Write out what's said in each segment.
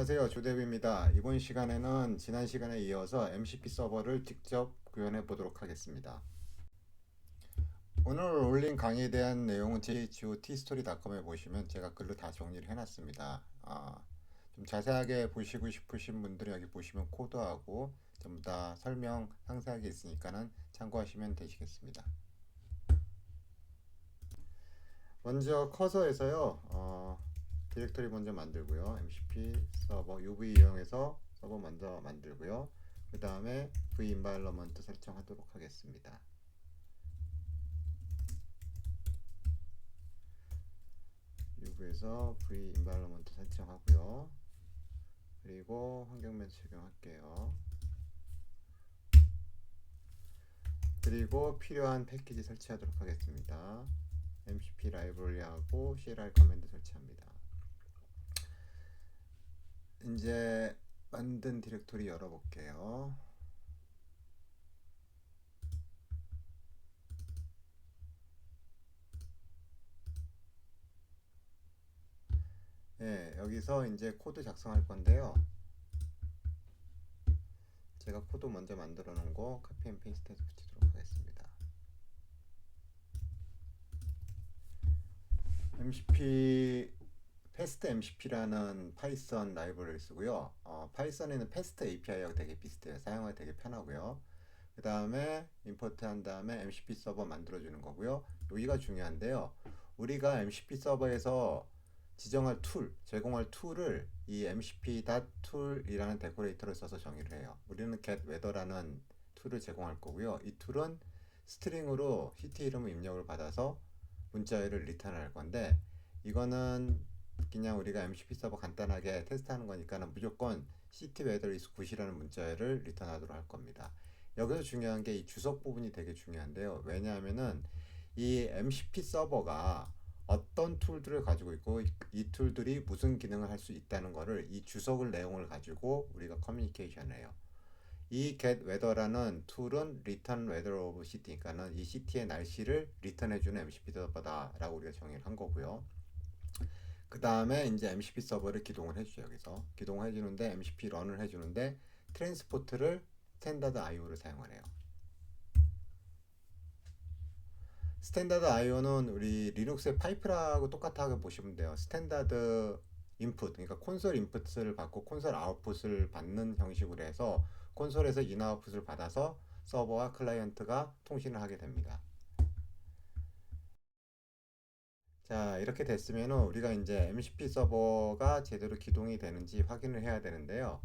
안녕하세요. 조대비입니다. 이번 시간에는 지난 시간에 이어서 MCP 서버를 직접 구현해 보도록 하겠습니다. 오늘 올린 강의에 대한 내용은 제 GOTstory.com에 보시면 제가 글로 다 정리를 해놨습니다. 좀 자세하게 보시고 싶으신 분들은 여기 보시면 코드하고 전부 다 설명 상세하게 있으니까는 참고하시면 되시겠습니다. 먼저 커서에서요. 디렉터리 먼저 만들고요. MCP 서버 UV 이용해서 서버 먼저 만들고요. 그 다음에 V environment 설정하도록 하겠습니다. UV에서 V environment 설정하고요. 그리고 환경면 적용할게요. 그리고 필요한 패키지 설치하도록 하겠습니다. MCP 라이브러리하고 CLR 커맨드 설치합니다. 이제 만든 디렉토리 열어볼게요. 네, 여기서 이제 코드 작성할 건데요. 제가 코드 먼저 만들어 놓은 거 카피 앤 페이스트해서 붙이도록 하겠습니다. MCP 패스트 MCP라는 파이썬 라이브러리를 쓰고요. 파이썬에는 패스트 API하고 되게 비슷해요. 사용하기 되게 편하고요. 그 다음에 임포트 한 다음에 MCP 서버 만들어주는 거고요. 여기가 중요한데요. 우리가 MCP 서버에서 지정할 툴, 제공할 툴을 이 mcp.tool이라는 데코레이터를 써서 정의를 해요. 우리는 getWeather라는 툴을 제공할 거고요. 이 툴은 스트링으로 CT 이름을 입력을 받아서 문자열을 리턴할 건데, 이거는 그냥 우리가 MCP 서버 간단하게 테스트하는 거니까는 무조건 ctweather is good이라는 문자열을 리턴하도록 할 겁니다. 여기서 중요한 게 이 주석 부분이 되게 중요한데요. 왜냐하면은 이 MCP 서버가 어떤 툴들을 가지고 있고 이 툴들이 무슨 기능을 할 수 있다는 거를 이 주석을 내용을 가지고 우리가 커뮤니케이션을 해요. 이 getWeather라는 툴은 return weather of city니까는 이 city의 날씨를 리턴해주는 MCP 서버다라고 우리가 정의를 한 거고요. 그 다음에 이제 MCP 서버를 기동을 해주죠. 여기서 기동을 해주는데 MCP 런을 해주는데 트랜스포트를 스탠다드 IO를 사용을 해요. 스탠다드 IO는 우리 리눅스의 파이프라고 똑같다고 보시면 돼요. 스탠다드 인풋, 그러니까 콘솔 인풋을 받고 콘솔 아웃풋을 받는 형식으로 해서 콘솔에서 인 아웃풋을 받아서 서버와 클라이언트가 통신을 하게 됩니다. 자, 이렇게 됐으면 우리가 이제 MCP 서버가 제대로 기동이 되는지 확인을 해야 되는데요.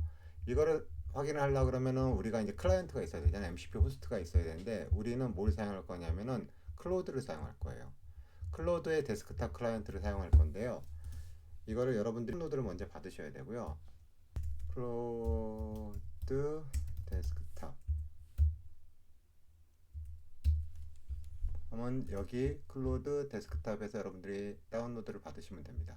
이거를 확인을 하려고 그러면은 우리가 이제 클라이언트가 있어야 되잖아요. MCP 호스트가 있어야 되는데 우리는 뭘 사용할 거냐면은 클로드를 사용할 거예요. 클로드의 데스크탑 클라이언트를 사용할 건데요. 이거를 여러분들이 클로드를 먼저 받으셔야 되고요. 클로드 데스크탑 하면 여기 클로드 데스크탑에서 여러분들이 다운로드를 받으시면 됩니다.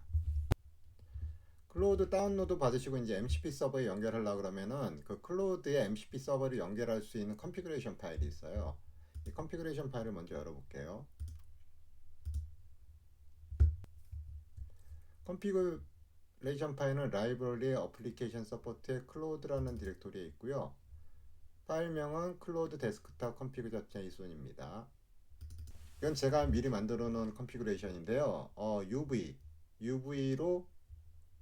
클로드 다운로드 받으시고 이제 MCP 서버에 연결하려고 그러면은 그 클로드에 MCP 서버를 연결할 수 있는 컨피그레이션 파일이 있어요. 이 컨피그레이션 파일을 먼저 열어볼게요. 컨피그레이션 파일은 라이브러리 어플리케이션 서포트의 클로드라는 디렉토리에 있고요. 파일명은 클로드 데스크탑 config.json입니다. 이건 제가 미리 만들어 놓은 컨피그레이션인데요. UV로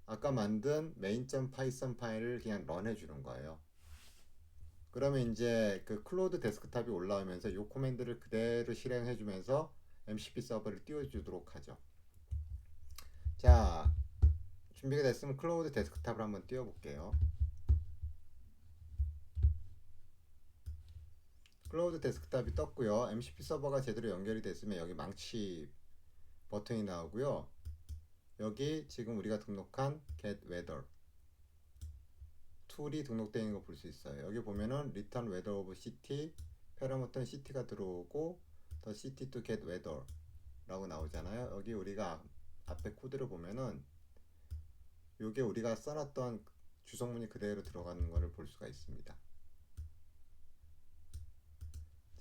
아까 만든 main.python 파일을 그냥 런해 주는 거예요. 그러면 이제 그 클로드 데스크탑이 올라오면서 이 코맨드를 그대로 실행해 주면서 MCP 서버를 띄워주도록 하죠. 자, 준비가 됐으면 클로드 데스크탑을 한번 띄워볼게요. 클로드 데스크탑이 떴고요. MCP 서버가 제대로 연결이 됐으면 여기 망치 버튼이 나오고요. 여기 지금 우리가 등록한 getWeather 툴이 등록되어 있는 거 볼 수 있어요. 여기 보면은 return weather of city 패러미터는 city가 들어오고 the city to get weather 라고 나오잖아요. 여기 우리가 앞에 코드를 보면은 요게 우리가 써놨던 주석문이 그대로 들어가는 거를 볼 수가 있습니다.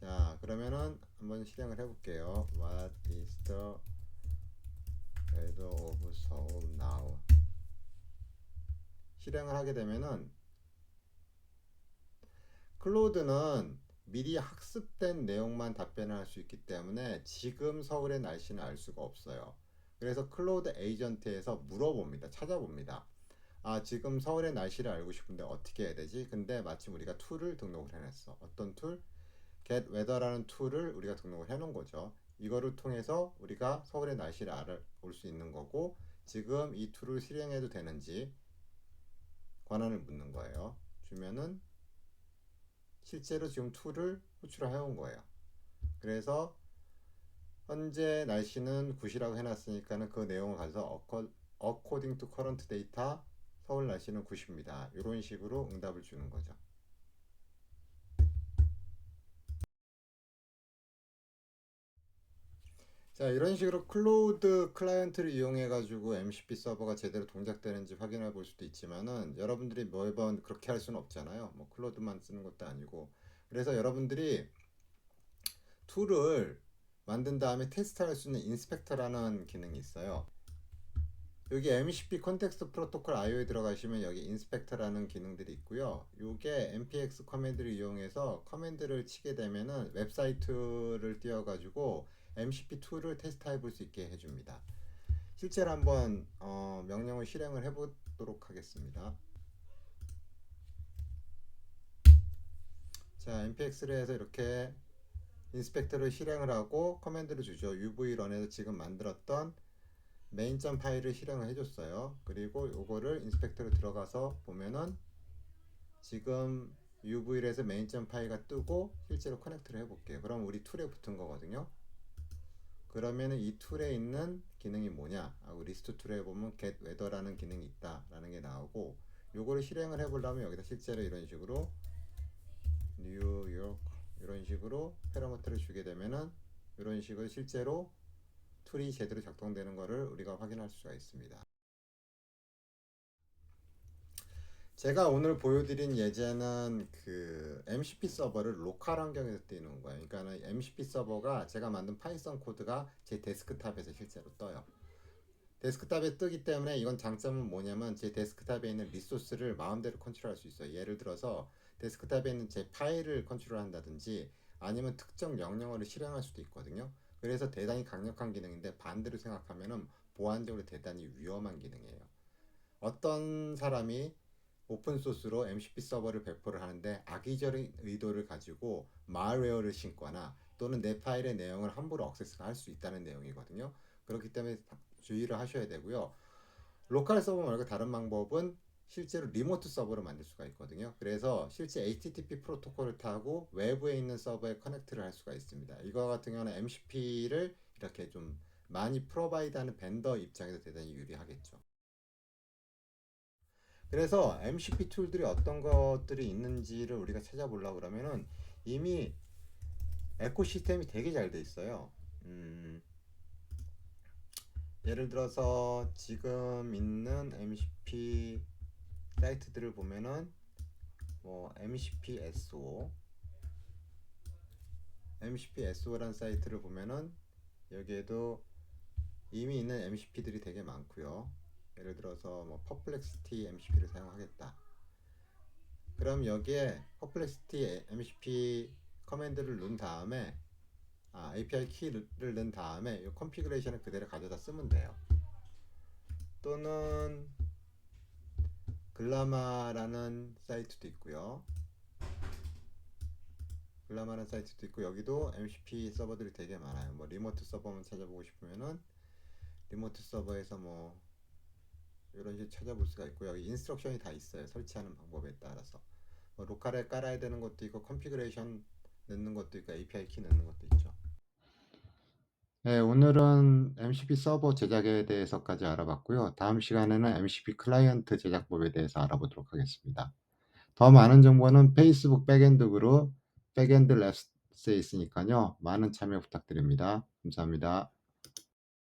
자, 그러면은 한번 실행을 해볼게요. What is the weather of Seoul now? 실행을 하게 되면은 클로드는 미리 학습된 내용만 답변을 할 수 있기 때문에 지금 서울의 날씨는 알 수가 없어요. 그래서 클로드 에이전트에서 물어봅니다. 찾아봅니다. 아, 지금 서울의 날씨를 알고 싶은데 어떻게 해야 되지? 근데 마침 우리가 툴을 등록을 해놨어. 어떤 툴? Get Weather라는 툴을 우리가 등록을 해놓은 거죠. 이거를 통해서 우리가 서울의 날씨를 알아볼 수 있는 거고, 지금 이 툴을 실행해도 되는지 권한을 묻는 거예요. 주면은 실제로 지금 툴을 호출을 해온 거예요. 그래서 현재 날씨는 굿이라고 해놨으니까는 그 내용을 가서 according to current data 서울 날씨는 굿입니다. 이런 식으로 응답을 주는 거죠. 자, 이런 식으로 클로우드 클라이언트를 이용해 가지고 MCP 서버가 제대로 동작되는지 확인해 볼 수도 있지만은 여러분들이 매번 그렇게 할 수는 없잖아요. 뭐 클로드만 쓰는 것도 아니고. 그래서 여러분들이 툴을 만든 다음에 테스트할 수 있는 인스펙터라는 기능이 있어요. 여기 MCP 컨텍스트 프로토콜 IO에 들어가시면 여기 인스펙터라는 기능들이 있고요. 이게 npx 커맨드를 이용해서 커맨드를 치게 되면은 웹사이트를 띄워가지고 MCP 툴을 테스트해 볼 수 있게 해줍니다. 실제로 한번 명령을 실행을 해보도록 하겠습니다. 자, npx를 해서 이렇게 인스펙터를 실행을 하고 커맨드를 주죠. UV런에서 지금 만들었던 메인.점 파일을 실행을 해줬어요. 그리고 요거를 인스펙터로 들어가서 보면은 지금 UV에서 메인.점 파일가 뜨고 실제로 커넥트를 해볼게요. 그럼 우리 툴에 붙은 거거든요. 그러면은 이 툴에 있는 기능이 뭐냐? 리스트 툴에 보면 get weather라는 기능이 있다라는 게 나오고, 요거를 실행을 해보려면 여기다 실제로 이런 식으로 뉴욕 이런 식으로 패러미터를 주게 되면은 이런 식으로 실제로 툴이 제대로 작동되는 것을 우리가 확인할 수가 있습니다. 제가 오늘 보여드린 예제는 그 MCP 서버를 로컬 환경에서 띄우는 거예요. 그러니까 MCP 서버가 제가 만든 파이썬 코드가 제 데스크탑에서 실제로 떠요. 데스크탑에 뜨기 때문에 이건 장점은 뭐냐면 제 데스크탑에 있는 리소스를 마음대로 컨트롤할 수 있어요. 예를 들어서 데스크탑에 있는 제 파일을 컨트롤한다든지 아니면 특정 명령어를 실행할 수도 있거든요. 그래서 대단히 강력한 기능인데 반대로 생각하면 보안적으로 대단히 위험한 기능이에요. 어떤 사람이 오픈소스로 MCP 서버를 배포를 하는데 악의적인 의도를 가지고 말웨어를 신거나 또는 내 파일의 내용을 함부로 액세스를 할 수 있다는 내용이거든요. 그렇기 때문에 주의를 하셔야 되고요. 로컬 서버 말고 다른 방법은 실제로 리모트 서버를 만들 수가 있거든요. 그래서 실제 HTTP 프로토콜을 타고 외부에 있는 서버에 커넥트를 할 수가 있습니다. 이거 같은 경우는 MCP를 이렇게 좀 많이 프로바이드하는 벤더 입장에서 대단히 유리하겠죠. 그래서 MCP 툴들이 어떤 것들이 있는지를 우리가 찾아보려고 그러면은 이미 에코시스템이 되게 잘 돼 있어요. 예를 들어서 지금 있는 MCP 사이트들을 보면은 뭐 MCP SO라는 사이트를 보면은 여기에도 이미 있는 MCP들이 되게 많고요. 예를 들어서 뭐 퍼플렉시티 MCP를 사용하겠다. 그럼 여기에 퍼플렉시티 MCP 커맨드를 넣은 다음에 API 키를 넣은 다음에 이 컨피그레이션을 그대로 가져다 쓰면 돼요. 또는 글라마라는 사이트도 있고요. 글라마라는 사이트도 있고 여기도 MCP 서버들이 되게 많아요. 뭐 리모트 서버만 찾아보고 싶으면은 리모트 서버에서 뭐 이런 식으로 찾아볼 수가 있고요. 여기 인스트럭션이 다 있어요. 설치하는 방법에 따라서. 뭐 로컬에 깔아야 되는 것도 있고 컨피그레이션 넣는 것도 있고 API 키 넣는 것도 있죠. 네, 오늘은 MCP 서버 제작에 대해서까지 알아봤고요. 다음 시간에는 MCP 클라이언트 제작법에 대해서 알아보도록 하겠습니다. 더 많은 정보는 페이스북 백엔드 그룹 백엔드 랩스에 있으니까요. 많은 참여 부탁드립니다. 감사합니다.